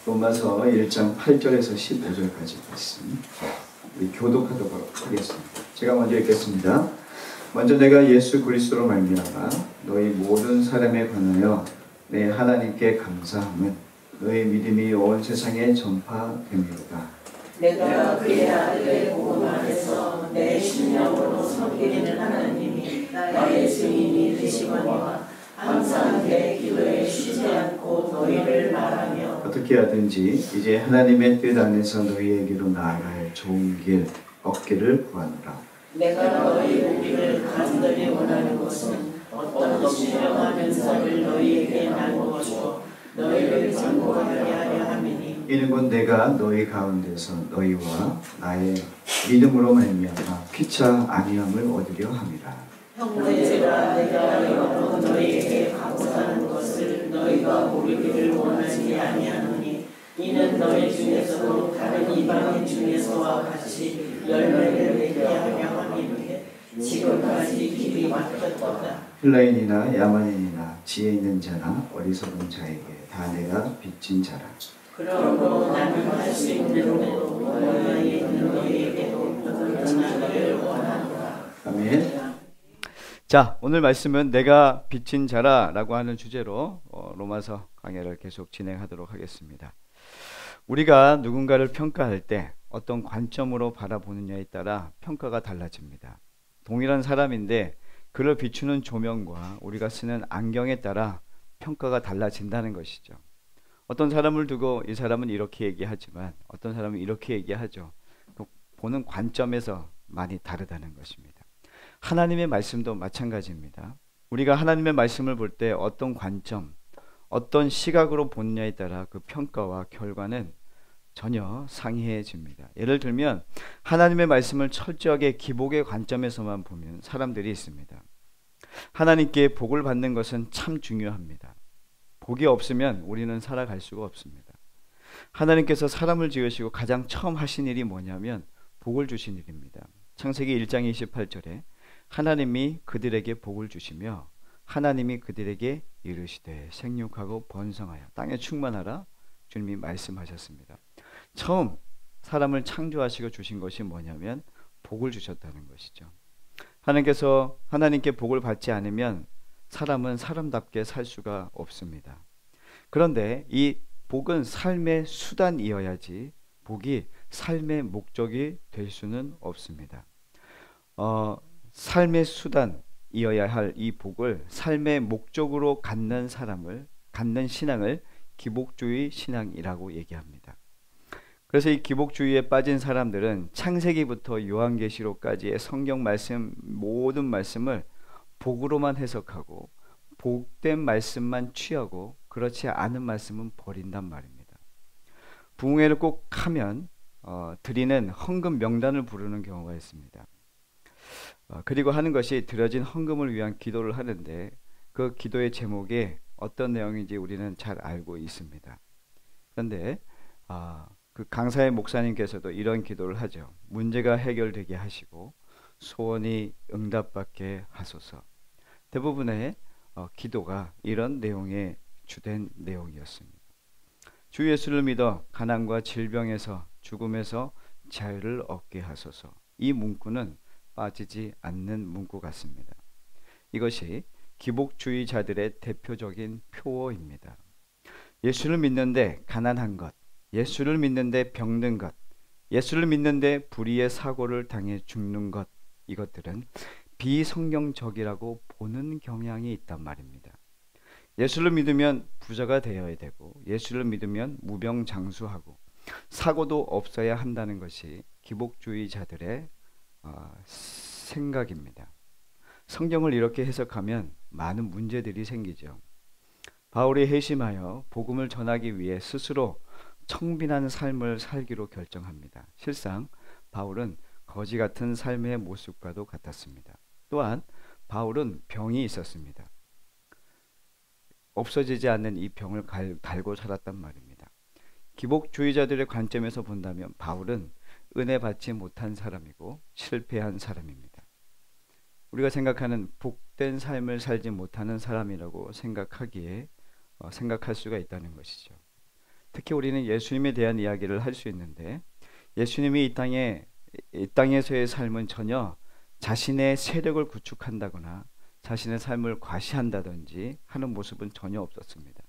로마서 1장 8절에서 15절까지 말씀 우리 교독하도록 하겠습니다. 제가 먼저 읽겠습니다. 먼저 내가 예수 그리스도로 말미암아 너희 모든 사람에 관하여 내 하나님께 감사함은 너희 믿음이 온 세상에 전파됨이로다. 내가 그의 아들의 복음 안에서 내 심령으로 섬기는 하나님이 나의 증인이 되시거니와 항상 내 기도에 쉬지 않고 너희를 말하며 어떻게 하든지 이제 하나님의 뜻 안에서 너희에게로 나아갈 좋은 길 얻기를 구하노라. 내가 너희 보기를 간절히 원하는 것은 어떤 신령한 은사를 너희에게 나누어 주어 너희를 전도하게 하려 함이니 이는 곧 내가 너희 가운데서 너희와 나의 믿음으로 말미암아 피차 아니함을 얻으려 함이라. 형제들아 내가 여러 너희에게 가고자 하는 것을 너희가 모르기를 원하지 아니하노니 이는 너희 중에서도 다른 이방인 중에서와 같이 열매를 맺게 하려 함이니 지금까지 길이 막혔도다. 헬라인이나 야만인이나 지혜 있는 자나 어리석은 자에게 다 내가 빚진 자라. 그러므로 나는 할 수 있는 대로 원하에 있는 너희에게도 전하기를 원하노라. 아멘. 자, 오늘 말씀은 내가 빚진 자라라고 하는 주제로 로마서 강해를 계속 진행하도록 하겠습니다. 우리가 누군가를 평가할 때 어떤 관점으로 바라보느냐에 따라 평가가 달라집니다. 동일한 사람인데 그를 비추는 조명과 우리가 쓰는 안경에 따라 평가가 달라진다는 것이죠. 어떤 사람을 두고 이 사람은 이렇게 얘기하지만 어떤 사람은 이렇게 얘기하죠. 보는 관점에서 많이 다르다는 것입니다. 하나님의 말씀도 마찬가지입니다. 우리가 하나님의 말씀을 볼 때 어떤 관점, 어떤 시각으로 보느냐에 따라 그 평가와 결과는 전혀 상이해집니다. 예를 들면 하나님의 말씀을 철저하게 기복의 관점에서만 보면 사람들이 있습니다. 하나님께 복을 받는 것은 참 중요합니다. 복이 없으면 우리는 살아갈 수가 없습니다. 하나님께서 사람을 지으시고 가장 처음 하신 일이 뭐냐면 복을 주신 일입니다. 창세기 1장 28절에 하나님이 그들에게 복을 주시며 하나님이 그들에게 이르시되 생육하고 번성하여 땅에 충만하라 주님이 말씀하셨습니다. 처음 사람을 창조하시고 주신 것이 뭐냐면 복을 주셨다는 것이죠. 하나님께서 하나님께 복을 받지 않으면 사람은 사람답게 살 수가 없습니다. 그런데 이 복은 삶의 수단이어야지 복이 삶의 목적이 될 수는 없습니다. 삶의 수단이어야 할 이 복을 삶의 목적으로 갖는 신앙을 기복주의 신앙이라고 얘기합니다. 그래서 이 기복주의에 빠진 사람들은 창세기부터 요한계시록까지의 성경 말씀 모든 말씀을 복으로만 해석하고 복된 말씀만 취하고 그렇지 않은 말씀은 버린단 말입니다. 부흥회를 꼭 하면 드리는 헌금 명단을 부르는 경우가 있습니다. 그리고 하는 것이 드려진 헌금을 위한 기도를 하는데 그 기도의 제목에 어떤 내용인지 우리는 잘 알고 있습니다. 그런데 그 강사의 목사님께서도 이런 기도를 하죠. 문제가 해결되게 하시고 소원이 응답받게 하소서. 대부분의 기도가 이런 내용의 주된 내용이었습니다. 주 예수를 믿어 가난과 질병에서 죽음에서 자유를 얻게 하소서. 이 문구는 빠지지 않는 문구 같습니다. 이것이 기복주의자들의 대표적인 표어입니다. 예수를 믿는데 가난한 것, 예수를 믿는데 병든 것, 예수를 믿는데 불의의 사고를 당해 죽는 것, 이것들은 비성경적이라고 보는 경향이 있단 말입니다. 예수를 믿으면 부자가 되어야 되고 예수를 믿으면 무병장수하고 사고도 없어야 한다는 것이 기복주의자들의 생각입니다. 성경을 이렇게 해석하면 많은 문제들이 생기죠. 바울이 회심하여 복음을 전하기 위해 스스로 청빈한 삶을 살기로 결정합니다. 실상 바울은 거지 같은 삶의 모습과도 같았습니다. 또한 바울은 병이 있었습니다. 없어지지 않는 이 병을 달고 살았단 말입니다. 기복주의자들의 관점에서 본다면 바울은 은혜 받지 못한 사람이고 실패한 사람입니다. 우리가 생각하는 복된 삶을 살지 못하는 사람이라고 생각할 수가 있다는 것이죠. 특히 우리는 예수님에 대한 이야기를 할 수 있는데 예수님이 이 땅에서의 삶은 전혀 자신의 세력을 구축한다거나 자신의 삶을 과시한다든지 하는 모습은 전혀 없었습니다.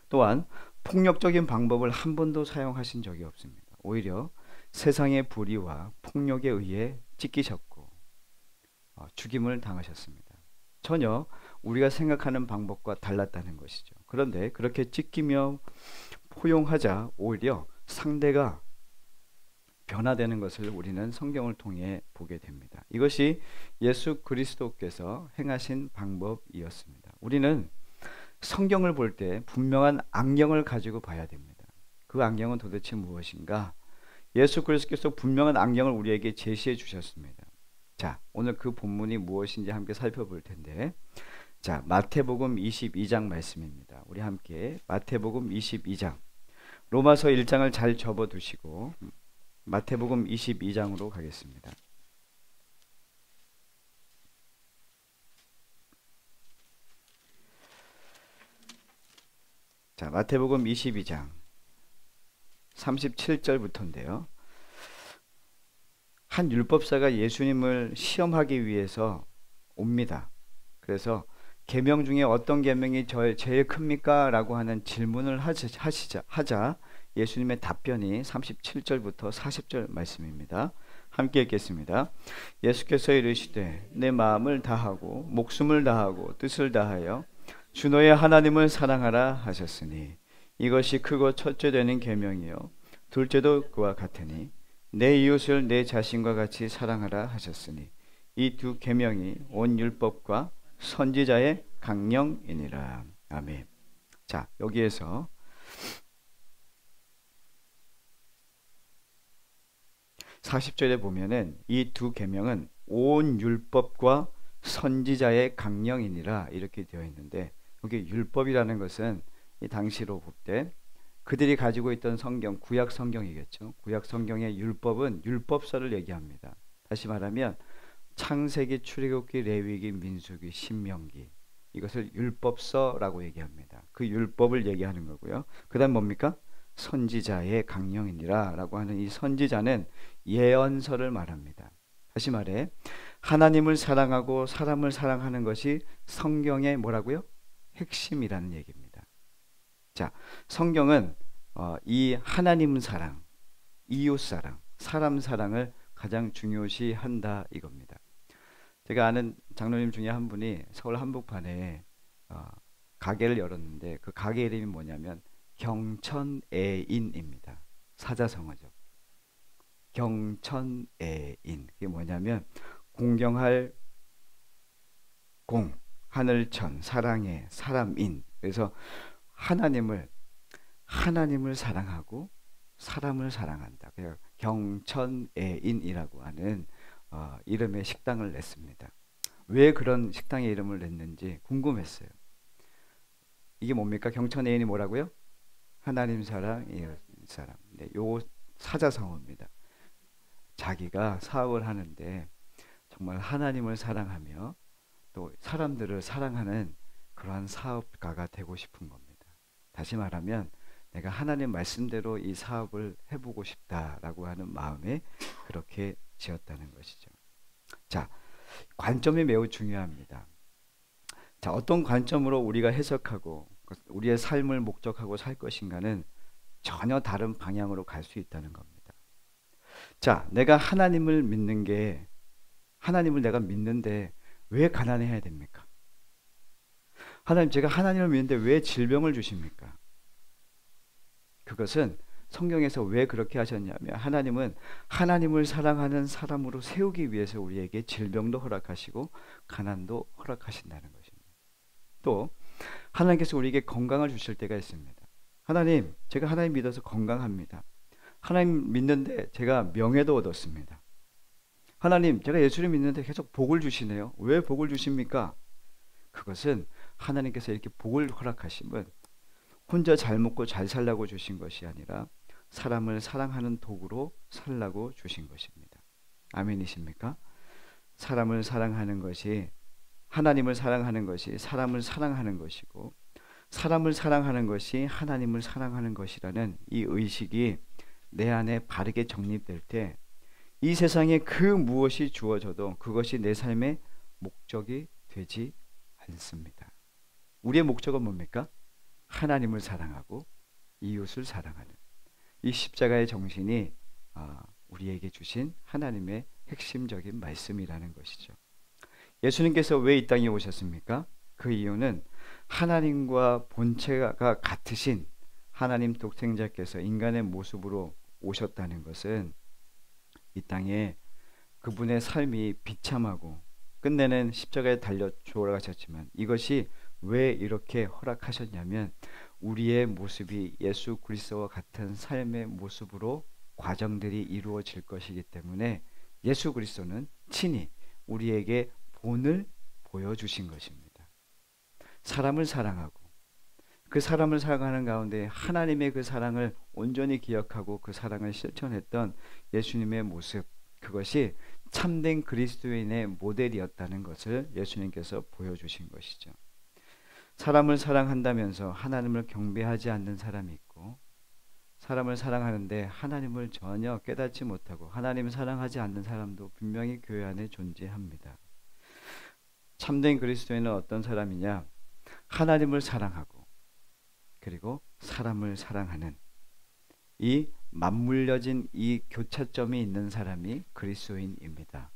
또한 폭력적인 방법을 한 번도 사용하신 적이 없습니다. 오히려 세상의 불의와 폭력에 의해 찢기셨고 죽임을 당하셨습니다. 전혀 우리가 생각하는 방법과 달랐다는 것이죠. 그런데 그렇게 찢기며 포용하자 오히려 상대가 변화되는 것을 우리는 성경을 통해 보게 됩니다. 이것이 예수 그리스도께서 행하신 방법이었습니다. 우리는 성경을 볼 때 분명한 안경을 가지고 봐야 됩니다. 그 안경은 도대체 무엇인가? 예수 그리스도께서 분명한 안경을 우리에게 제시해 주셨습니다. 자, 오늘 그 본문이 무엇인지 함께 살펴볼 텐데, 자, 마태복음 22장 말씀입니다. 우리 함께 마태복음 22장, 로마서 1장을 잘 접어 두시고 마태복음 22장으로 가겠습니다. 자, 마태복음 22장 37절부터인데요. 한 율법사가 예수님을 시험하기 위해서 옵니다. 그래서 계명 중에 어떤 계명이 제일 큽니까? 라고 하는 질문을 하자 예수님의 답변이 37절부터 40절 말씀입니다. 함께 읽겠습니다. 예수께서 이르시되 내 마음을 다하고 목숨을 다하고 뜻을 다하여 주 너의 하나님을 사랑하라 하셨으니 이것이 크고 첫째 되는 계명이요 둘째도 그와 같으니 내 이웃을 내 자신과 같이 사랑하라 하셨으니 이 두 계명이 온 율법과 선지자의 강령이니라. 아멘. 자, 여기에서 40절에 보면은 이 두 계명은 온 율법과 선지자의 강령이니라 이렇게 되어 있는데, 여기 율법이라는 것은 이 당시로 볼 때 그들이 가지고 있던 성경, 구약 성경이겠죠. 구약 성경의 율법은 율법서를 얘기합니다. 다시 말하면 창세기, 출애굽기, 레위기, 민수기, 신명기, 이것을 율법서라고 얘기합니다. 그 율법을 얘기하는 거고요. 그 다음 뭡니까? 선지자의 강령이니라 라고 하는 이 선지자는 예언서를 말합니다. 다시 말해 하나님을 사랑하고 사람을 사랑하는 것이 성경의 뭐라고요? 핵심이라는 얘기입니다. 자, 성경은 이 하나님 사랑, 이웃 사랑, 사람 사랑을 가장 중요시 한다 이겁니다. 제가 아는 장로님 중에 한 분이 서울 한복판에 가게를 열었는데 그 가게 이름이 뭐냐면 경천애인입니다. 사자성어죠. 경천애인. 그게 뭐냐면 공경할 공, 하늘천, 사랑의 사람인. 그래서 하나님을 사랑하고 사람을 사랑한다. 그래서 경천애인이라고 하는 이름의 식당을 냈습니다. 왜 그런 식당의 이름을 냈는지 궁금했어요. 이게 뭡니까? 경천애인이 뭐라고요? 하나님 사랑, 이웃 사랑. 네, 요 사자성어입니다. 자기가 사업을 하는데 정말 하나님을 사랑하며 또 사람들을 사랑하는 그러한 사업가가 되고 싶은 겁니다. 다시 말하면 내가 하나님 말씀대로 이 사업을 해보고 싶다라고 하는 마음에 그렇게 지었다는 것이죠. 자, 관점이 매우 중요합니다. 자, 어떤 관점으로 우리가 해석하고 우리의 삶을 목적하고 살 것인가는 전혀 다른 방향으로 갈 수 있다는 겁니다. 자, 내가 하나님을 내가 믿는데 왜 가난해야 됩니까? 하나님, 제가 하나님을 믿는데 왜 질병을 주십니까? 그것은 성경에서 왜 그렇게 하셨냐면 하나님은 하나님을 사랑하는 사람으로 세우기 위해서 우리에게 질병도 허락하시고 가난도 허락하신다는 것입니다. 또 하나님께서 우리에게 건강을 주실 때가 있습니다. 하나님, 제가 하나님 믿어서 건강합니다. 하나님 믿는데 제가 명예도 얻었습니다. 하나님, 제가 예수를 믿는데 계속 복을 주시네요. 왜 복을 주십니까? 그것은 하나님께서 이렇게 복을 허락하심은 혼자 잘 먹고 잘 살라고 주신 것이 아니라 사람을 사랑하는 도구로 살라고 주신 것입니다. 아멘이십니까? 사람을 사랑하는 것이, 하나님을 사랑하는 것이 사람을 사랑하는 것이고, 사람을 사랑하는 것이 하나님을 사랑하는 것이라는 이 의식이 내 안에 바르게 정립될 때 이 세상에 그 무엇이 주어져도 그것이 내 삶의 목적이 되지 않습니다. 우리의 목적은 뭡니까? 하나님을 사랑하고 이웃을 사랑하는 이 십자가의 정신이 우리에게 주신 하나님의 핵심적인 말씀이라는 것이죠. 예수님께서 왜 이 땅에 오셨습니까? 그 이유는 하나님과 본체가 같으신 하나님 독생자께서 인간의 모습으로 오셨다는 것은 이 땅에 그분의 삶이 비참하고 끝내는 십자가에 달려 돌아가셨지만 이것이 왜 이렇게 허락하셨냐면 우리의 모습이 예수 그리스도와 같은 삶의 모습으로 과정들이 이루어질 것이기 때문에 예수 그리스도는 친히 우리에게 본을 보여주신 것입니다. 사람을 사랑하고 그 사람을 사랑하는 가운데 하나님의 그 사랑을 온전히 기억하고 그 사랑을 실천했던 예수님의 모습, 그것이 참된 그리스도인의 모델이었다는 것을 예수님께서 보여주신 것이죠. 사람을 사랑한다면서 하나님을 경배하지 않는 사람이 있고, 사람을 사랑하는데 하나님을 전혀 깨닫지 못하고 하나님을 사랑하지 않는 사람도 분명히 교회 안에 존재합니다. 참된 그리스도인은 어떤 사람이냐? 하나님을 사랑하고 그리고 사람을 사랑하는 이 맞물려진 이 교차점이 있는 사람이 그리스도인입니다.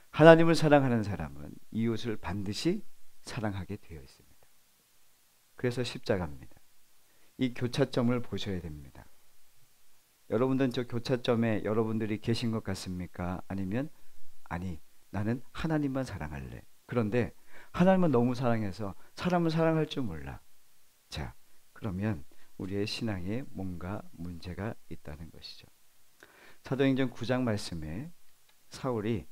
하나님을 사랑하는 사람은 이웃을 반드시 사랑하게 되어 있습니다. 그래서 십자가입니다. 이 교차점을 보셔야 됩니다. 여러분들은 저 교차점에 여러분들이 계신 것 같습니까? 아니면 아니, 나는 하나님만 사랑할래. 그런데 하나님은 너무 사랑해서 사람을 사랑할 줄 몰라. 자, 그러면 우리의 신앙에 뭔가 문제가 있다는 것이죠. 사도행전 9장 말씀에 사울이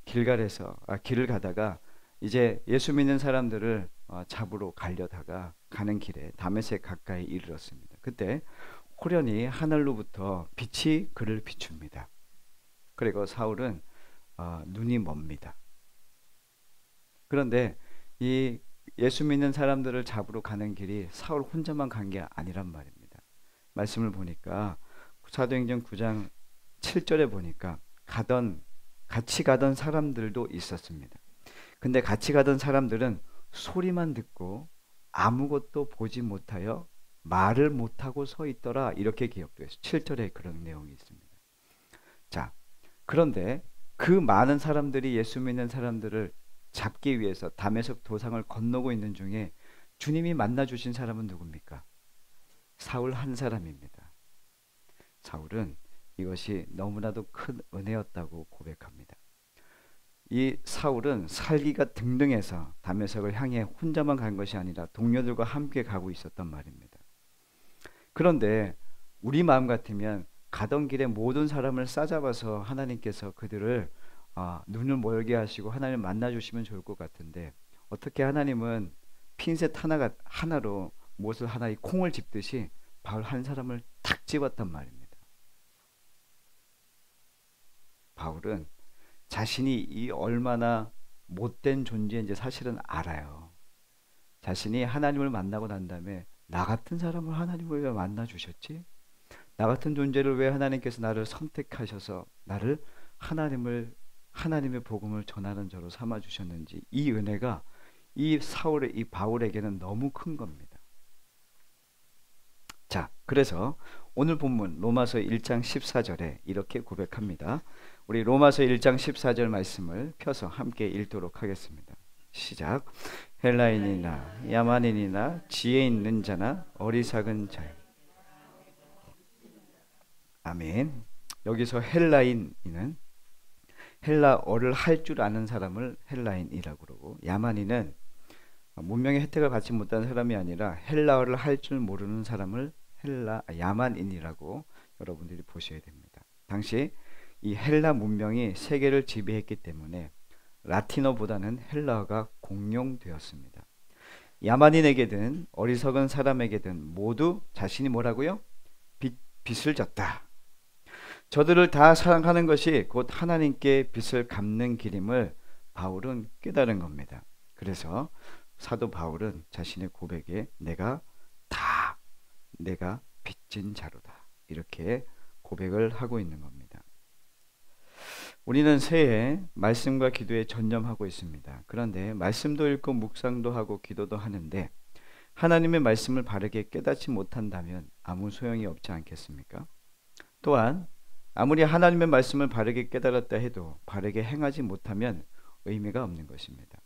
길갈에서 길을 가다가 이제 예수 믿는 사람들을 잡으러 가려다가 가는 길에 다메섹 가까이 이르렀습니다. 그때 호련히 하늘로부터 빛이 그를 비춥니다. 그리고 사울은 눈이 멉니다. 그런데 이 예수 믿는 사람들을 잡으러 가는 길이 사울 혼자만 간 게 아니란 말입니다. 말씀을 보니까 사도행전 9장 7절에 보니까 같이 가던 사람들도 있었습니다. 근데 같이 가던 사람들은 소리만 듣고 아무것도 보지 못하여 말을 못하고 서 있더라, 이렇게 기록되어 있어요. 7절에 그런 내용이 있습니다. 자, 그런데 그 많은 사람들이 예수 믿는 사람들을 잡기 위해서 다메섹 도상을 건너고 있는 중에 주님이 만나 주신 사람은 누굽니까? 사울 한 사람입니다. 사울은 이것이 너무나도 큰 은혜였다고 고백합니다. 이 사울은 살기가 등등해서 다메섹을 향해 혼자만 간 것이 아니라 동료들과 함께 가고 있었단 말입니다. 그런데 우리 마음 같으면 가던 길에 모든 사람을 싸잡아서 하나님께서 그들을 눈을 멀게 하시고 하나님을 만나주시면 좋을 것 같은데, 어떻게 하나님은 핀셋 하나로 못을 하나의 콩을 집듯이 바울 한 사람을 탁 집었단 말입니다. 바울은 자신이 이 얼마나 못된 존재인지 사실은 알아요. 자신이 하나님을 만나고 난 다음에 나 같은 사람을 하나님을 왜 만나 주셨지? 나 같은 존재를 왜 하나님께서 나를 선택하셔서 나를 하나님의 복음을 전하는 자로 삼아 주셨는지, 이 은혜가 이 바울에게는 너무 큰 겁니다. 자, 그래서 오늘 본문 로마서 1장 14절에 이렇게 고백합니다. 우리 로마서 1장 14절 말씀을 펴서 함께 읽도록 하겠습니다. 시작. 헬라인이나 야만인이나 지혜 있는 자나 어리석은 자. 아멘. 여기서 헬라인이는 헬라어를 할 줄 아는 사람을 헬라인이라고 그러고, 야만인은 문명의 혜택을 받지 못한 사람이 아니라 헬라어를 할 줄 모르는 사람을 야만인이라고 여러분들이 보셔야 됩니다. 당시 이 헬라 문명이 세계를 지배했기 때문에 라틴어보다는 헬라어가 공용되었습니다. 야만인에게든 어리석은 사람에게든 모두 자신이 뭐라고요? 빚을 졌다. 저들을 다 사랑하는 것이 곧 하나님께 빚을 갚는 길임을 바울은 깨달은 겁니다. 그래서 사도 바울은 자신의 고백에 내가 빚진 자로다 이렇게 고백을 하고 있는 겁니다. 우리는 새해 말씀과 기도에 전념하고 있습니다. 그런데 말씀도 읽고 묵상도 하고 기도도 하는데 하나님의 말씀을 바르게 깨닫지 못한다면 아무 소용이 없지 않겠습니까? 또한 아무리 하나님의 말씀을 바르게 깨달았다 해도 바르게 행하지 못하면 의미가 없는 것입니다.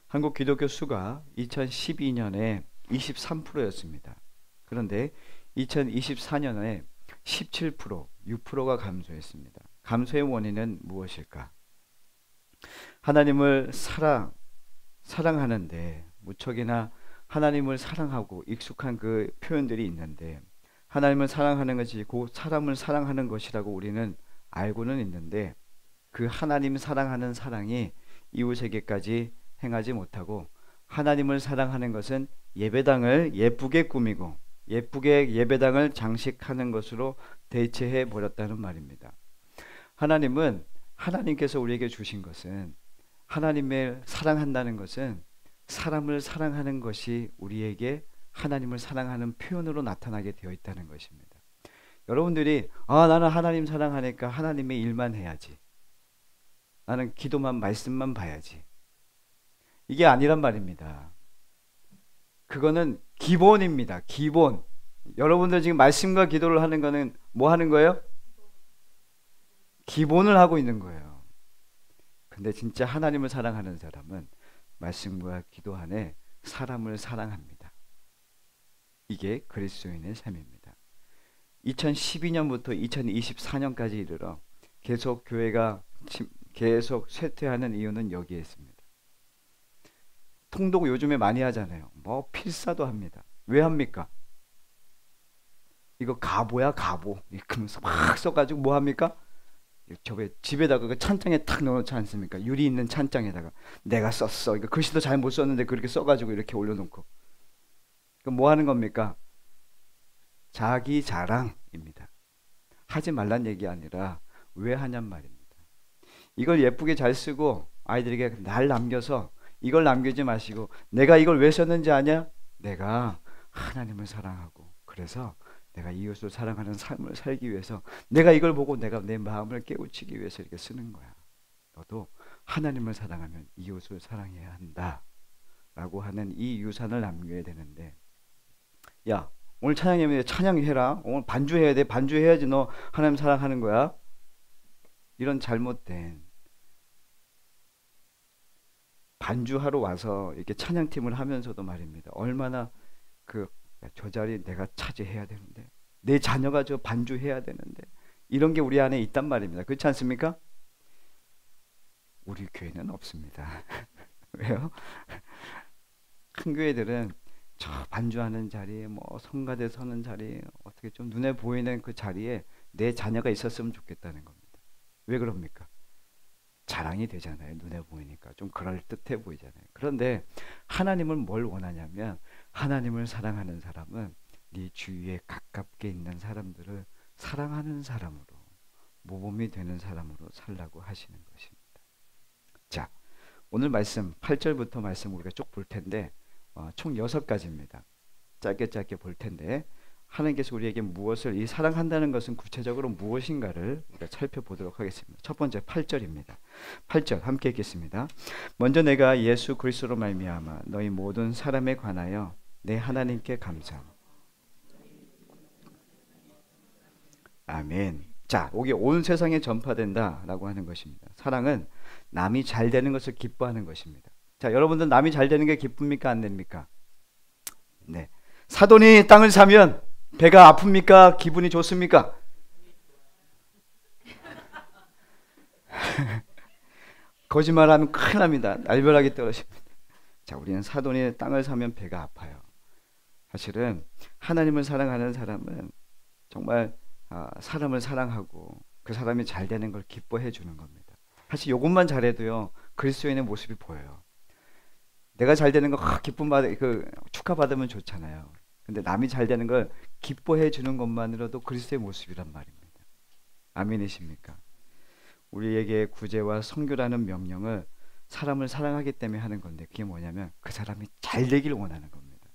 한국 기독교 수가 2012년에 23%였습니다. 그런데 2024년에 17%, 6%가 감소했습니다. 감소의 원인은 무엇일까? 하나님을 사랑하는데 무척이나 하나님을 사랑하고 익숙한 그 표현들이 있는데 하나님을 사랑하는 것이 곧 사람을 사랑하는 것이라고 우리는 알고는 있는데 그 하나님 사랑하는 사랑이 이웃에게까지 행하지 못하고 하나님을 사랑하는 것은 예배당을 예쁘게 꾸미고 예쁘게 예배당을 장식하는 것으로 대체해 버렸다는 말입니다. 하나님께서 우리에게 주신 것은 하나님을 사랑한다는 것은 사람을 사랑하는 것이 우리에게 하나님을 사랑하는 표현으로 나타나게 되어 있다는 것입니다. 여러분들이 나는 하나님 사랑하니까 하나님의 일만 해야지. 나는 기도만 말씀만 봐야지. 이게 아니란 말입니다. 그거는 기본입니다. 기본. 여러분들 지금 말씀과 기도를 하는 거는 뭐 하는 거예요? 기본을 하고 있는 거예요. 근데 진짜 하나님을 사랑하는 사람은 말씀과 기도 안에 사람을 사랑합니다. 이게 그리스도인의 삶입니다. 2012년부터 2024년까지 이르러 계속 교회가 계속 쇠퇴하는 이유는 여기에 있습니다. 통독 요즘에 많이 하잖아요. 뭐 필사도 합니다. 왜 합니까? 이거 가보야 가보. 그러면서 막 써가지고 뭐 합니까? 저게 집에다가 그 찬장에 탁 넣어놓지 않습니까? 유리 있는 찬장에다가 내가 썼어. 이거 글씨도 잘 못 썼는데 그렇게 써가지고 이렇게 올려놓고. 그럼 뭐 하는 겁니까? 자기 자랑입니다. 하지 말란 얘기 아니라 왜 하냔 말입니다. 이걸 예쁘게 잘 쓰고 아이들에게 날 남겨서 이걸 남기지 마시고 내가 이걸 왜 썼는지 아냐? 내가 하나님을 사랑하고 그래서 내가 이웃을 사랑하는 삶을 살기 위해서 내가 이걸 보고 내가 내 마음을 깨우치기 위해서 이렇게 쓰는 거야. 너도 하나님을 사랑하면 이웃을 사랑해야 한다 라고 하는 이 유산을 남겨야 되는데 야 오늘 찬양해야 찬양해라. 오늘 반주해야 돼. 반주해야지 너 하나님 사랑하는 거야. 이런 잘못된 반주하러 와서 이렇게 찬양팀을 하면서도 말입니다. 얼마나 저 자리 내가 차지해야 되는데 내 자녀가 저 반주해야 되는데 이런 게 우리 안에 있단 말입니다. 그렇지 않습니까? 우리 교회는 없습니다. 왜요? 큰 교회들은 저 반주하는 자리에 뭐 성가대 서는 자리에 어떻게 좀 눈에 보이는 그 자리에 내 자녀가 있었으면 좋겠다는 겁니다. 왜 그럽니까? 자랑이 되잖아요. 눈에 보이니까 좀 그럴듯해 보이잖아요. 그런데 하나님은 뭘 원하냐면 하나님을 사랑하는 사람은 네 주위에 가깝게 있는 사람들을 사랑하는 사람으로 모범이 되는 사람으로 살라고 하시는 것입니다. 자, 오늘 말씀 8절부터 말씀 우리가 쭉 볼 텐데 총 6가지입니다. 짧게 볼 텐데 하나님께서 우리에게 무엇을 이 사랑한다는 것은 구체적으로 무엇인가를 우리가 살펴보도록 하겠습니다. 첫 번째 8절입니다. 8절 함께 읽겠습니다. 먼저 내가 예수 그리스도로 말미암아 너희 모든 사람에 관하여 내 하나님께 감사함. 아멘. 자, 이게 온 세상에 전파된다라고 하는 것입니다. 사랑은 남이 잘 되는 것을 기뻐하는 것입니다. 자, 여러분들 남이 잘 되는 게 기쁩니까? 안 됩니까? 네. 사돈이 땅을 사면 배가 아픕니까? 기분이 좋습니까? 거짓말하면 큰일 납니다. 날벼락이 떨어집니다. 자, 우리는 사돈이 땅을 사면 배가 아파요. 사실은 하나님을 사랑하는 사람은 정말 사람을 사랑하고 그 사람이 잘 되는 걸 기뻐해 주는 겁니다. 사실 이것만 잘해도요 그리스도인의 모습이 보여요. 내가 잘 되는 거 축하받으면 좋잖아요. 근데 남이 잘 되는 걸 기뻐해 주는 것만으로도 그리스도의 모습이란 말입니다. 아멘이십니까? 우리에게 구제와 선교라는 명령을 사람을 사랑하기 때문에 하는 건데, 그게 뭐냐면 그 사람이 잘 되기를 원하는 겁니다.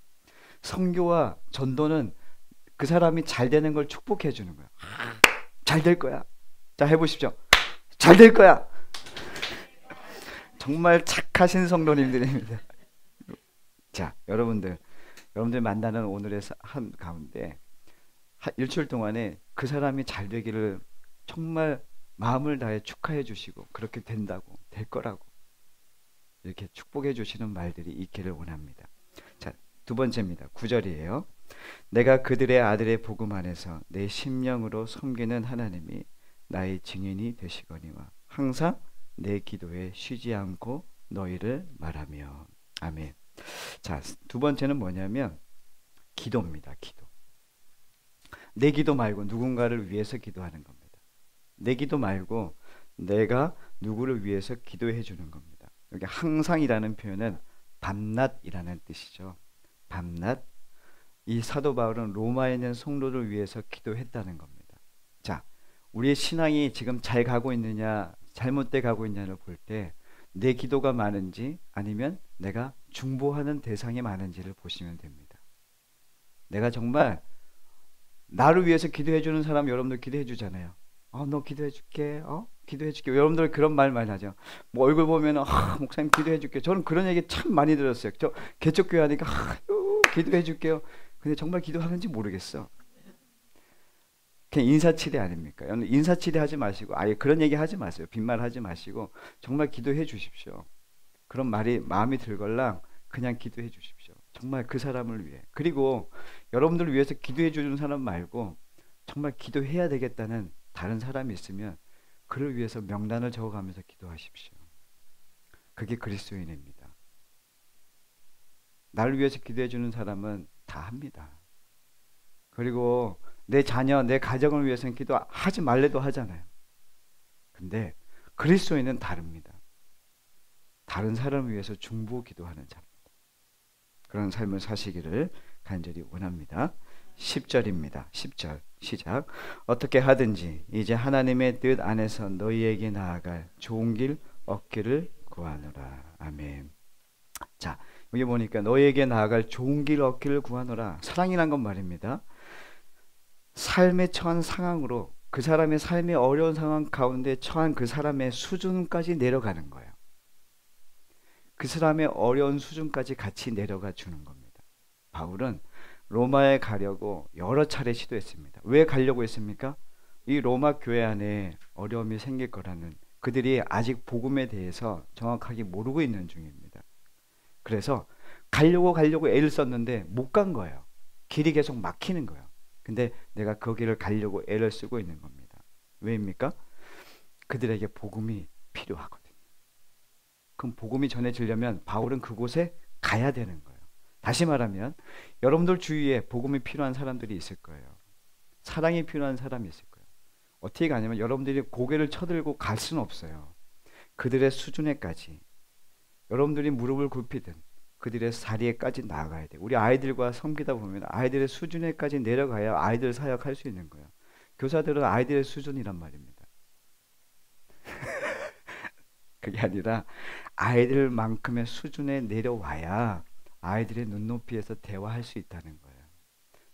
선교와 전도는 그 사람이 잘 되는 걸 축복해 주는 거예요. 잘 될 거야. 자, 해보십시오. 잘 될 거야. 정말 착하신 성도님들입니다. 자, 여러분들 만나는 오늘의 한 가운데 일주일 동안에 그 사람이 잘 되기를 정말 마음을 다해 축하해 주시고, 그렇게 된다고, 될 거라고 이렇게 축복해 주시는 말들이 있기를 원합니다. 자, 두 번째입니다. 9절이에요. 내가 그들의 아들의 복음 안에서 내 심령으로 섬기는 하나님이 나의 증인이 되시거니와 항상 내 기도에 쉬지 않고 너희를 말하며. 아멘. 자, 두 번째는 뭐냐면 기도입니다. 기도. 내 기도 말고 누군가를 위해서 기도하는 겁니다. 내 기도 말고 내가 누구를 위해서 기도해 주는 겁니다. 여기 항상이라는 표현은 밤낮이라는 뜻이죠. 밤낮. 이 사도 바울은 로마에 있는 성도를 위해서 기도했다는 겁니다. 자, 우리의 신앙이 지금 잘 가고 있느냐 잘못돼 가고 있냐를 볼 때 내 기도가 많은지 아니면 내가 중보하는 대상이 많은지를 보시면 됩니다. 내가 정말 나를 위해서 기도해 주는 사람, 여러분들 기도해 주잖아요. 너 기도해 줄게. 기도해 줄게. 여러분들 그런 말 많이 하죠. 뭐 얼굴 보면은 목사님 기도해 줄게. 저는 그런 얘기 참 많이 들었어요. 저 개척교회 하니까 기도해 줄게요. 근데 정말 기도하는지 모르겠어. 그냥 인사치레 아닙니까? 인사치레 하지 마시고 아예 그런 얘기 하지 마세요. 빈말 하지 마시고 정말 기도해 주십시오. 그런 말이 마음이 들걸랑 그냥 기도해 주십시오. 정말 그 사람을 위해. 그리고 여러분들을 위해서 기도해 주는 사람 말고 정말 기도해야 되겠다는 다른 사람이 있으면 그를 위해서 명단을 적어가면서 기도하십시오. 그게 그리스도인입니다. 나를 위해서 기도해 주는 사람은 다 합니다. 그리고 내 자녀, 내 가정을 위해서는 기도하지 말래도 하잖아요. 근데 그리스도인은 다릅니다. 다른 사람을 위해서 중보 기도하는 자입니다. 그런 삶을 사시기를 간절히 원합니다. 10절입니다. 10절 시작. 어떻게 하든지 이제 하나님의 뜻 안에서 너희에게 나아갈 좋은 길 얻기를 구하노라. 아멘. 자, 여기 보니까 너희에게 나아갈 좋은 길 얻기를 구하노라. 사랑이란 건 말입니다. 삶에 처한 상황으로 그 사람의 삶의 어려운 상황 가운데 처한 그 사람의 수준까지 내려가는 거예요. 그 사람의 어려운 수준까지 같이 내려가 주는 겁니다. 바울은 로마에 가려고 여러 차례 시도했습니다. 왜 가려고 했습니까? 이 로마 교회 안에 어려움이 생길 거라는, 그들이 아직 복음에 대해서 정확하게 모르고 있는 중입니다. 그래서 가려고 애를 썼는데 못 간 거예요. 길이 계속 막히는 거예요. 근데 내가 거기를 가려고 애를 쓰고 있는 겁니다. 왜입니까? 그들에게 복음이 필요하거든요. 그럼 복음이 전해지려면 바울은 그곳에 가야 되는 거예요. 다시 말하면 여러분들 주위에 복음이 필요한 사람들이 있을 거예요. 사랑이 필요한 사람이 있을 거예요. 어떻게 가냐면 여러분들이 고개를 쳐들고 갈 수는 없어요. 그들의 수준에까지 여러분들이 무릎을 굽히든 그들의 자리에까지 나아가야 돼요. 우리 아이들과 섬기다 보면 아이들의 수준에까지 내려가야 아이들 사역할 수 있는 거예요. 교사들은 아이들의 수준이란 말입니다. 그게 아니라 아이들만큼의 수준에 내려와야 아이들의 눈높이에서 대화할 수 있다는 거예요.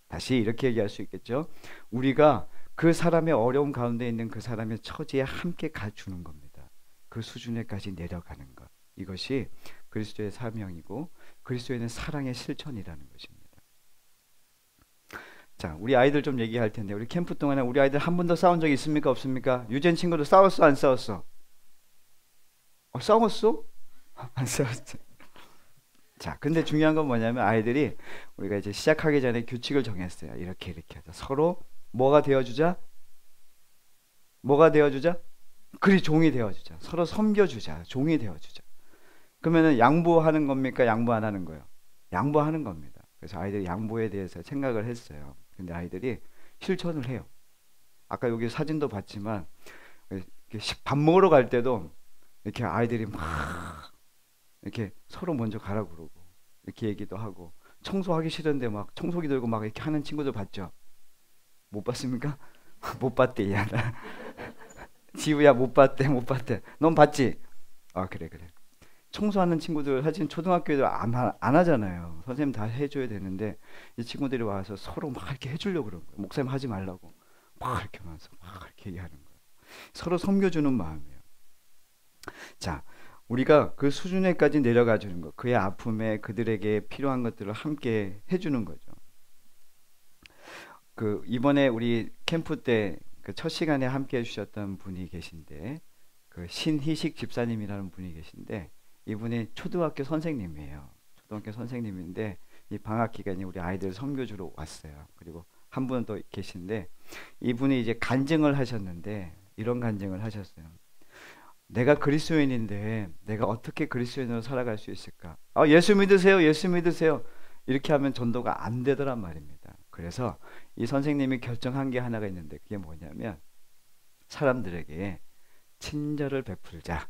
다시 이렇게 얘기할 수 있겠죠. 우리가 그 사람의 어려움 가운데 있는 그 사람의 처지에 함께 가주는 겁니다. 그 수준에까지 내려가는 것. 이것이 그리스도의 사명이고 그리스도에는 사랑의 실천이라는 것입니다. 자, 우리 아이들 좀 얘기할 텐데, 우리 캠프 동안에 우리 아이들 한 번도 싸운 적 있습니까? 없습니까? 유젠 친구들 싸웠어? 안 싸웠어? 싸웠어? 안 싸웠어. 자, 근데 중요한 건 뭐냐면 아이들이 우리가 이제 시작하기 전에 규칙을 정했어요. 이렇게 하자. 서로 뭐가 되어주자? 뭐가 되어주자? 그리 종이 되어주자. 서로 섬겨주자. 종이 되어주자. 그러면은 양보하는 겁니까? 양보 안 하는 거예요? 양보하는 겁니다. 그래서 아이들이 양보에 대해서 생각을 했어요. 근데 아이들이 실천을 해요. 아까 여기 사진도 봤지만 밥 먹으러 갈 때도 이렇게 아이들이 막 이렇게 서로 먼저 가라 그러고 이렇게 얘기도 하고, 청소하기 싫은데 막 청소기 들고 막 이렇게 하는 친구들 봤죠? 못 봤습니까? 못 봤대. 야, 지우야 못 봤대. 넌 봤지? 그래. 청소하는 친구들 사실 초등학교 애들 안 하잖아요. 선생님 다 해줘야 되는데 이 친구들이 와서 서로 막 이렇게 해주려고 그러는 거예요. 목사님 하지 말라고 막 이렇게 하면서 막 이렇게 얘기하는 거예요. 서로 섬겨주는 마음이에요. 자, 우리가 그 수준에까지 내려가 주는 것, 그의 아픔에 그들에게 필요한 것들을 함께 해주는 거죠. 그 이번에 우리 캠프 때 그 첫 시간에 함께 해주셨던 분이 계신데, 그 신희식 집사님이라는 분이 계신데, 이분이 초등학교 선생님이에요. 초등학교 선생님인데 이 방학 기간에 우리 아이들 섬겨주러 왔어요. 그리고 한 분은 또 계신데, 이분이 이제 간증을 하셨는데 이런 간증을 하셨어요. 내가 그리스도인인데 내가 어떻게 그리스도인으로 살아갈 수 있을까? 예수 믿으세요, 예수 믿으세요. 이렇게 하면 전도가 안 되더란 말입니다. 그래서 이 선생님이 결정한 게 하나가 있는데, 그게 뭐냐면 사람들에게 친절을 베풀자,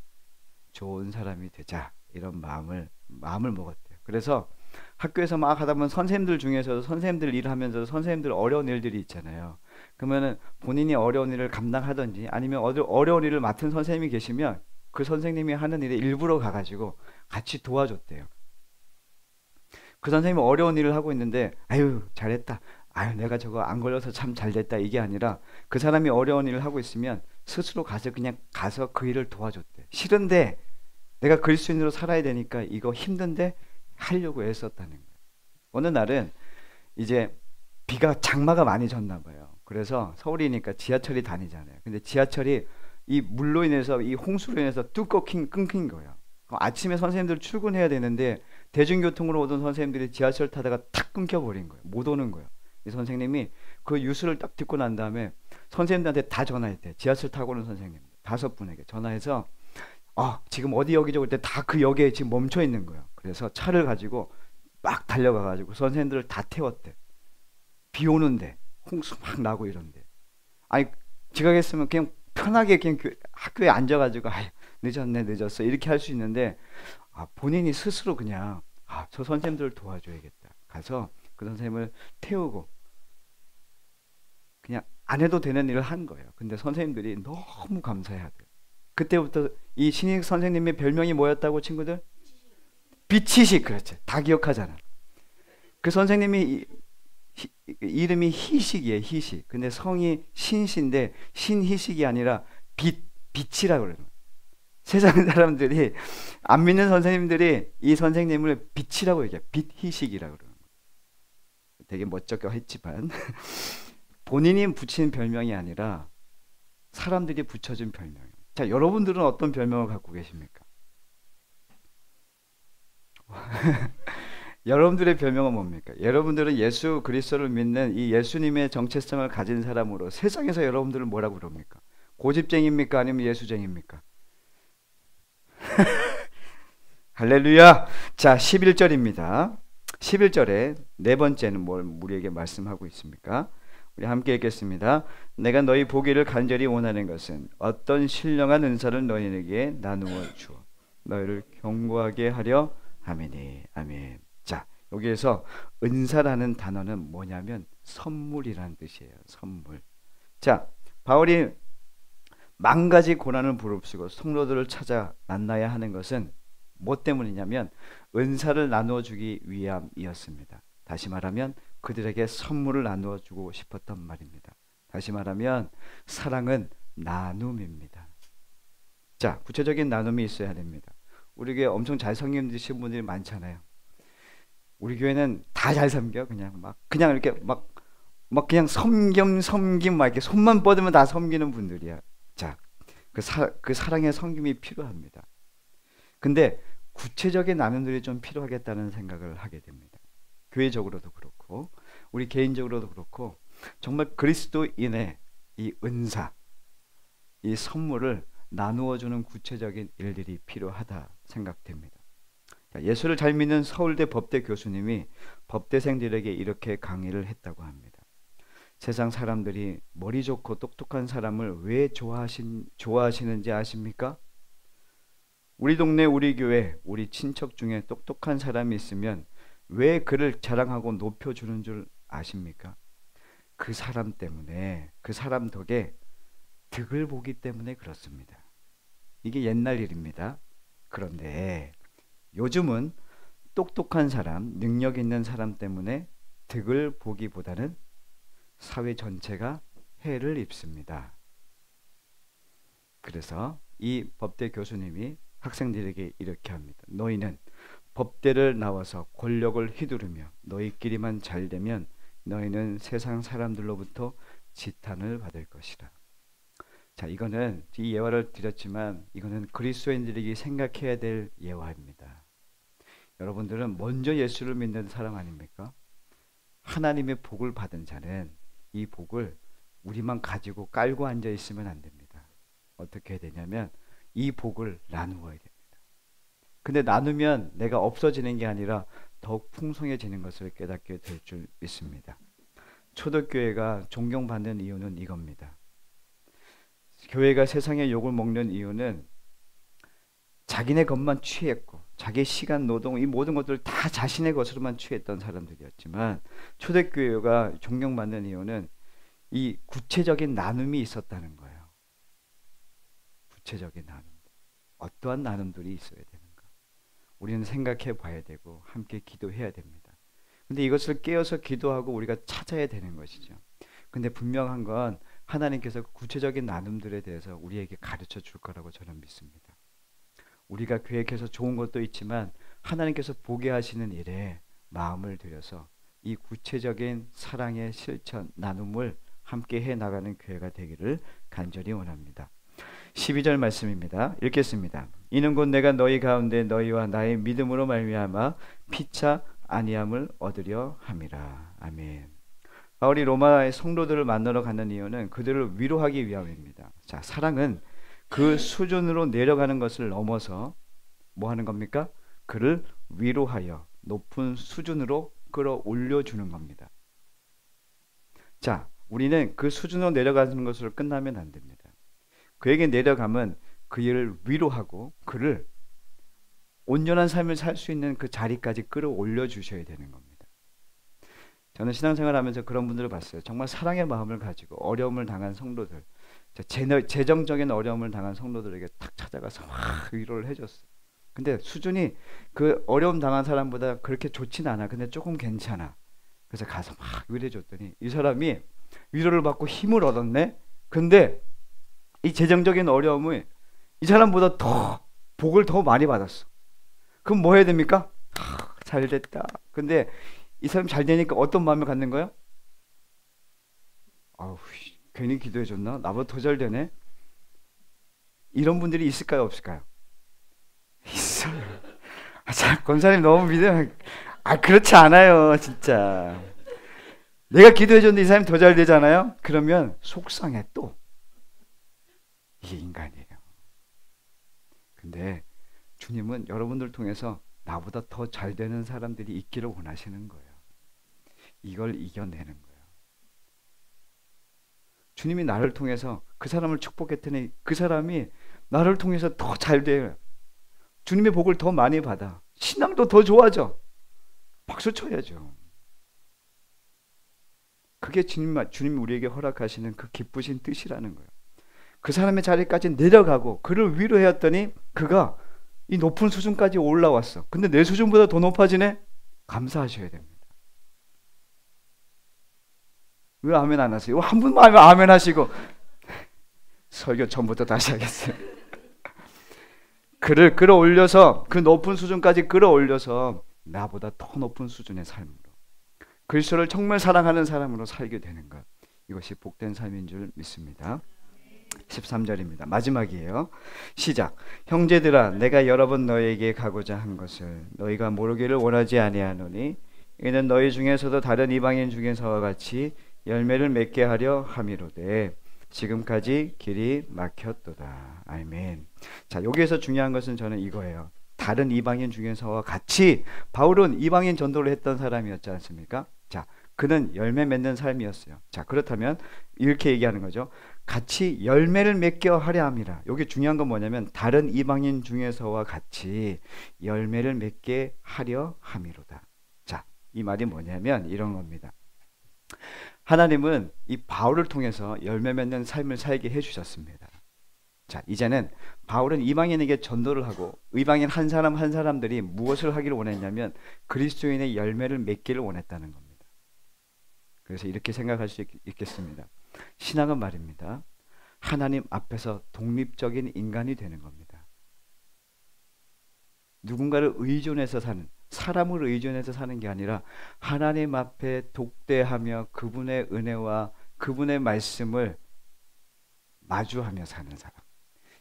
좋은 사람이 되자, 이런 마음을 먹었대요. 그래서 학교에서 막 하다 보면 선생님들 중에서도 선생님들 일하면서 선생님들 어려운 일들이 있잖아요. 그러면은 본인이 어려운 일을 감당하든지 아니면 어려운 일을 맡은 선생님이 계시면 그 선생님이 하는 일에 일부러 가가지고 같이 도와줬대요. 그 선생님이 어려운 일을 하고 있는데 아유 잘했다, 아유 내가 저거 안 걸려서 참 잘됐다, 이게 아니라 그 사람이 어려운 일을 하고 있으면 스스로 가서 그냥 가서 그 일을 도와줬대. 싫은데 내가 그리스도인으로 살아야 되니까 이거 힘든데 하려고 애썼다는 거예요. 어느 날은 이제 비가 장마가 많이 졌나 봐요. 그래서 서울이니까 지하철이 다니잖아요. 근데 지하철이 이 물로 인해서, 이 홍수로 인해서 뚝 끊긴 거예요. 아침에 선생님들 출근해야 되는데 대중교통으로 오던 선생님들이 지하철 타다가 탁 끊겨버린 거예요. 못 오는 거예요. 이 선생님이 그 뉴스를 딱 듣고 난 다음에 선생님들한테 다 전화했대. 지하철 타고 오는 선생님 5분에게 전화해서 지금 어디 역이죠? 그때 다 그 역에 지금 멈춰 있는 거예요. 그래서 차를 가지고 막 달려가가지고 선생님들을 다 태웠대. 비 오는데 홍수 막 나고 이런데, 아니 지각했으면 그냥 편하게 그냥 학교에 앉아가지고 늦었어 이렇게 할 수 있는데, 본인이 스스로 그냥 저 선생님들을 도와줘야겠다, 가서 그 선생님을 태우고 그냥 안 해도 되는 일을 한 거예요. 근데 선생님들이 너무 감사해하대요. 그때부터 이 신익 선생님의 별명이 뭐였다고, 친구들? 비치식. 그렇지, 다 기억하잖아. 그 선생님이 이름이 희식이에요. 희식. 근데 성이 신씨인데 신희식이 아니라 빛이라고 그래요. 세상 사람들이, 안 믿는 선생님들이 이 선생님을 빛이라고 얘기해요. 빛희식이라고 그래요. 되게 멋쩍게 했지만 본인이 붙인 별명이 아니라 사람들이 붙여준 별명이에요. 자, 여러분들은 어떤 별명을 갖고 계십니까? 여러분들의 별명은 뭡니까? 여러분들은 예수 그리스도를 믿는 이 예수님의 정체성을 가진 사람으로 세상에서 여러분들은 뭐라고 그럽니까? 고집쟁이입니까? 아니면 예수쟁이입니까? 할렐루야. 자, 11절입니다. 11절에 네 번째는 뭘 우리에게 말씀하고 있습니까? 우리 함께 읽겠습니다. 내가 너희 보기를 간절히 원하는 것은 어떤 신령한 은사를 너희에게 나누어 주어 너희를 견고하게 하려 함이니. 아멘. 자, 여기에서 은사라는 단어는 뭐냐면 선물이라는 뜻이에요. 선물. 자, 바울이 만 가지 고난을 부릅쓰고 성도들을 찾아 만나야 하는 것은 뭐 때문이냐면 은사를 나누어 주기 위함이었습니다. 다시 말하면 그들에게 선물을 나누어 주고 싶었단 말입니다. 다시 말하면 사랑은 나눔입니다. 자, 구체적인 나눔이 있어야 됩니다. 우리 교회 엄청 잘 섬기신 분들이 많잖아요. 우리 교회는 다 잘 섬겨. 그냥 이렇게 막 그냥 섬김 막 이렇게 손만 뻗으면 다 섬기는 분들이야. 자, 그 사랑의 섬김이 필요합니다. 근데 구체적인 나눔들이 좀 필요하겠다는 생각을 하게 됩니다. 교회적으로도 그렇고 우리 개인적으로도 그렇고 정말 그리스도인의 이 은사, 이 선물을 나누어주는 구체적인 일들이 필요하다 생각됩니다. 예수를 잘 믿는 서울대 법대 교수님이 법대생들에게 이렇게 강의를 했다고 합니다. 세상 사람들이 머리 좋고 똑똑한 사람을 왜 좋아하시는지 아십니까? 우리 동네, 우리 교회, 우리 친척 중에 똑똑한 사람이 있으면 왜 그를 자랑하고 높여주는 줄 아십니까? 그 사람 때문에, 그 사람 덕에 득을 보기 때문에 그렇습니다. 이게 옛날 일입니다. 그런데 요즘은 똑똑한 사람, 능력 있는 사람 때문에 득을 보기보다는 사회 전체가 해를 입습니다. 그래서 이 법대 교수님이 학생들에게 이렇게 합니다. 너희는 법대를 나와서 권력을 휘두르며 너희끼리만 잘 되면 너희는 세상 사람들로부터 지탄을 받을 것이라. 자, 이거는 이 예화를 드렸지만 이거는 그리스도인들에게 생각해야 될 예화입니다. 여러분들은 먼저 예수를 믿는 사람 아닙니까? 하나님의 복을 받은 자는 이 복을 우리만 가지고 깔고 앉아 있으면 안 됩니다. 어떻게 해야 되냐면 이 복을 나누어야 됩니다. 근데 나누면 내가 없어지는 게 아니라 더욱 풍성해지는 것을 깨닫게 될 줄 믿습니다. 초대교회가 존경받는 이유는 이겁니다. 교회가 세상의 욕을 먹는 이유는 자기네 것만 취했고 자기 시간, 노동, 이 모든 것들을 다 자신의 것으로만 취했던 사람들이었지만 초대교회가 존경받는 이유는 이 구체적인 나눔이 있었다는 거예요. 구체적인 나눔. 어떠한 나눔들이 있어야 되는가? 우리는 생각해 봐야 되고 함께 기도해야 됩니다. 근데 이것을 깨어서 기도하고 우리가 찾아야 되는 것이죠. 근데 분명한 건 하나님께서 구체적인 나눔들에 대해서 우리에게 가르쳐 줄 거라고 저는 믿습니다. 우리가 계획해서 좋은 것도 있지만 하나님께서 보게 하시는 일에 마음을 들여서 이 구체적인 사랑의 실천, 나눔을 함께 해 나가는 교회가 되기를 간절히 원합니다. 12절 말씀입니다. 읽겠습니다. 이는 곧 내가 너희 가운데 너희와 나의 믿음으로 말미암아 피차 안위함을 얻으려 함이라. 아멘. 바울이 로마의 성도들을 만나러 가는 이유는 그들을 위로하기 위함입니다. 자, 사랑은 그 수준으로 내려가는 것을 넘어서 뭐 하는 겁니까? 그를 위로하여 높은 수준으로 끌어올려 주는 겁니다. 자, 우리는 그 수준으로 내려가는 것으로 끝나면 안 됩니다. 그에게 내려가면 그를 위로하고 그를 온전한 삶을 살 수 있는 그 자리까지 끌어올려 주셔야 되는 겁니다. 저는 신앙생활 하면서 그런 분들을 봤어요. 정말 사랑의 마음을 가지고 어려움을 당한 성도들, 재정적인 어려움을 당한 성도들에게 탁 찾아가서 막 위로를 해줬어요. 근데 수준이 그 어려움 당한 사람보다 그렇게 좋진 않아. 근데 조금 괜찮아. 그래서 가서 막 위로해줬더니 이 사람이 위로를 받고 힘을 얻었네. 근데 이 재정적인 어려움을 이 사람보다 더 복을 더 많이 받았어. 그럼 뭐 해야 됩니까? 잘 됐다. 근데 이 사람 잘 되니까 어떤 마음을 갖는 거예요? 아우, 괜히 기도해 줬나? 나보다 더 잘 되네. 이런 분들이 있을까요, 없을까요? 있어요. 자, 권사님 너무 믿으면 그렇지 않아요, 진짜. 내가 기도해 줬는데 이 사람이 더 잘 되잖아요. 그러면 속상해 또. 이게 인간이에요. 근데 주님은 여러분들 통해서 나보다 더 잘 되는 사람들이 있기를 원하시는 거예요. 이걸 이겨내는 거예요. 주님이 나를 통해서 그 사람을 축복했더니 그 사람이 나를 통해서 더 잘 돼요. 주님의 복을 더 많이 받아. 신앙도 더 좋아져. 박수 쳐야죠. 그게 주님이 우리에게 허락하시는 그 기쁘신 뜻이라는 거예요. 그 사람의 자리까지 내려가고 그를 위로했더니 그가 이 높은 수준까지 올라왔어. 근데 내 수준보다 더 높아지네? 감사하셔야 됩니다. 왜 아멘 안 하세요? 한 분만 하면 아멘 하시고 설교 처음부터 다시 하겠어요. 그를 끌어올려서 그 높은 수준까지 끌어올려서 나보다 더 높은 수준의 삶으로 그리스도를 정말 사랑하는 사람으로 살게 되는 것, 이것이 복된 삶인 줄 믿습니다. 13절입니다. 마지막이에요. 시작. 형제들아, 내가 여러 번 너희에게 가고자 한 것을 너희가 모르기를 원하지 아니하노니 이는 너희 중에서도 다른 이방인 중에서와 같이 열매를 맺게 하려 함이로되 지금까지 길이 막혔도다. 아멘. 자, 여기에서 중요한 것은 저는 이거예요. 다른 이방인 중에서와 같이. 바울은 이방인 전도를 했던 사람이었지 않습니까? 자, 그는 열매 맺는 삶이었어요. 자, 그렇다면 이렇게 얘기하는 거죠. 같이 열매를 맺게 하려 함이라. 여기 중요한 건 뭐냐면 다른 이방인 중에서와 같이 열매를 맺게 하려 함이로다. 자, 이 말이 뭐냐면 이런 겁니다. 하나님은 이 바울을 통해서 열매 맺는 삶을 살게 해주셨습니다. 자, 이제는 바울은 이방인에게 전도를 하고 이방인 한 사람 한 사람들이 무엇을 하기를 원했냐면 그리스도인의 열매를 맺기를 원했다는 겁니다. 그래서 이렇게 생각할 수 있겠습니다. 신앙은 말입니다. 하나님 앞에서 독립적인 인간이 되는 겁니다. 누군가를 의존해서 사는, 사람을 의존해서 사는 게 아니라 하나님 앞에 독대하며 그분의 은혜와 그분의 말씀을 마주하며 사는 사람.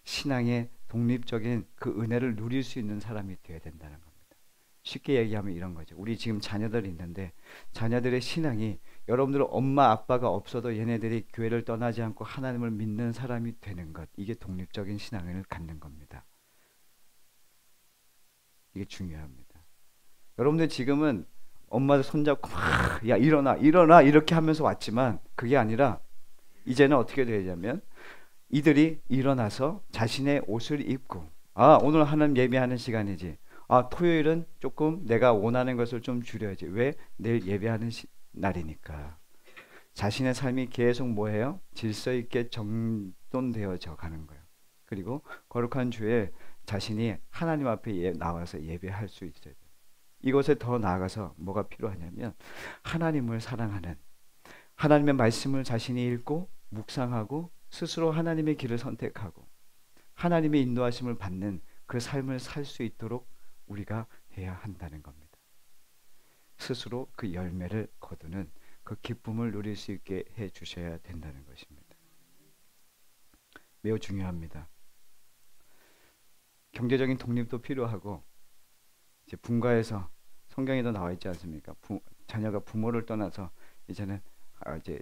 신앙의 독립적인 그 은혜를 누릴 수 있는 사람이 되어야 된다는 겁니다. 쉽게 얘기하면 이런 거죠. 우리 지금 자녀들이 있는데 자녀들의 신앙이 여러분들 엄마 아빠가 없어도 얘네들이 교회를 떠나지 않고 하나님을 믿는 사람이 되는 것. 이게 독립적인 신앙을 갖는 겁니다. 이게 중요합니다. 여러분들 지금은 엄마들 손잡고 막 야 일어나 일어나 이렇게 하면서 왔지만 그게 아니라 이제는 어떻게 되냐면 이들이 일어나서 자신의 옷을 입고 오늘 하나님 예배하는 시간이지. 토요일은 조금 내가 원하는 것을 좀 줄여야지. 왜? 내일 예배하는 날이니까. 자신의 삶이 계속 뭐예요? 질서 있게 정돈되어져 가는 거예요. 그리고 거룩한 주에 자신이 하나님 앞에 나와서 예배할 수 있어야 돼요. 이것에 더 나아가서 뭐가 필요하냐면 하나님을 사랑하는, 하나님의 말씀을 자신이 읽고 묵상하고 스스로 하나님의 길을 선택하고 하나님의 인도하심을 받는 그 삶을 살 수 있도록 우리가 해야 한다는 겁니다. 스스로 그 열매를 거두는 그 기쁨을 누릴 수 있게 해 주셔야 된다는 것입니다. 매우 중요합니다. 경제적인 독립도 필요하고 이제 분가에서 성경에도 나와 있지 않습니까? 자녀가 부모를 떠나서 이제는 이제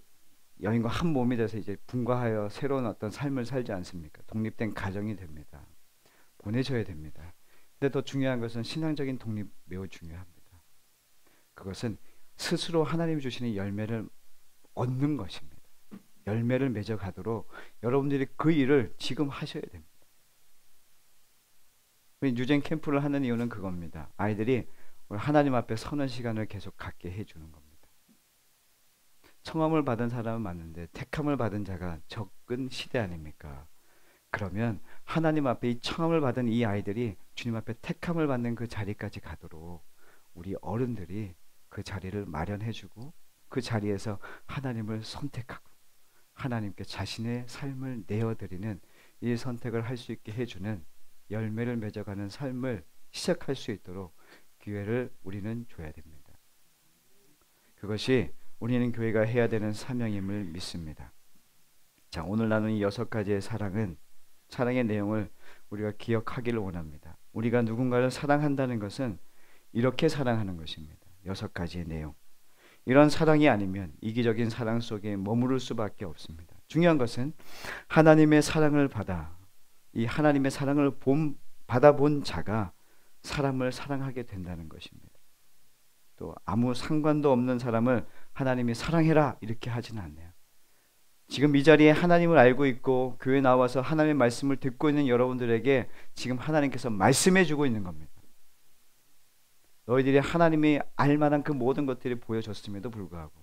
여인과 한 몸이 돼서 이제 분가하여 새로운 어떤 삶을 살지 않습니까? 독립된 가정이 됩니다. 보내줘야 됩니다. 근데 더 중요한 것은 신앙적인 독립 매우 중요합니다. 그것은 스스로 하나님이 주시는 열매를 얻는 것입니다. 열매를 맺어가도록 여러분들이 그 일을 지금 하셔야 됩니다. 뉴젠 캠프를 하는 이유는 그겁니다. 아이들이 하나님 앞에 서는 시간을 계속 갖게 해주는 겁니다. 청함을 받은 사람은 많은데 택함을 받은 자가 적은 시대 아닙니까? 그러면 하나님 앞에 이 청함을 받은 이 아이들이 주님 앞에 택함을 받는 그 자리까지 가도록 우리 어른들이 그 자리를 마련해주고 그 자리에서 하나님을 선택하고 하나님께 자신의 삶을 내어드리는 이 선택을 할 수 있게 해주는 열매를 맺어가는 삶을 시작할 수 있도록 기회를 우리는 줘야 됩니다. 그것이 우리는 교회가 해야 되는 사명임을 믿습니다. 자, 오늘 나눈 이 6가지의 사랑의 내용을 우리가 기억하기를 원합니다. 우리가 누군가를 사랑한다는 것은 이렇게 사랑하는 것입니다. 6가지의 내용. 이런 사랑이 아니면 이기적인 사랑 속에 머무를 수밖에 없습니다. 중요한 것은 하나님의 사랑을 받아 이 하나님의 사랑을 받아본 자가 사람을 사랑하게 된다는 것입니다. 또 아무 상관도 없는 사람을 하나님이 사랑해라 이렇게 하지는 않네요. 지금 이 자리에 하나님을 알고 있고 교회 나와서 하나님의 말씀을 듣고 있는 여러분들에게 지금 하나님께서 말씀해 주고 있는 겁니다. 너희들이 하나님이 알만한 그 모든 것들이 보여줬음에도 불구하고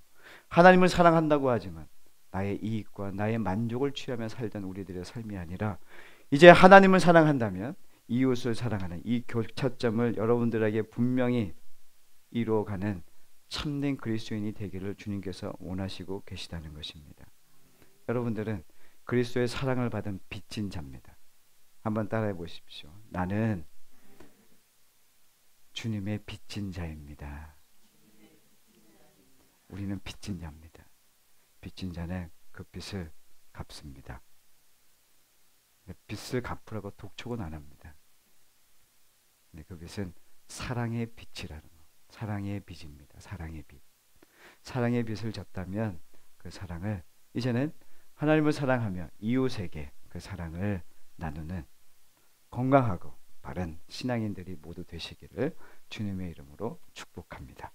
하나님을 사랑한다고 하지만 나의 이익과 나의 만족을 취하며 살던 우리들의 삶이 아니라 이제 하나님을 사랑한다면 이웃을 사랑하는 이 교차점을 여러분들에게 분명히 이루어가는 참된 그리스도인이 되기를 주님께서 원하시고 계시다는 것입니다. 여러분들은 그리스도의 사랑을 받은 빚진 자입니다. 한번 따라해 보십시오. 나는 주님의 빚진 자입니다. 우리는 빚진 자입니다. 빚진 자는 그 빚을 갚습니다. 빚을 갚으라고 독촉은 안 합니다. 근데 그 빚은 사랑의 빚이라는 거. 사랑의 빚입니다. 사랑의 빚. 사랑의 빚을 졌다면 그 사랑을 이제는 하나님을 사랑하며 이웃에게 그 사랑을 나누는 건강하고 바른 신앙인들이 모두 되시기를 주님의 이름으로 축복합니다.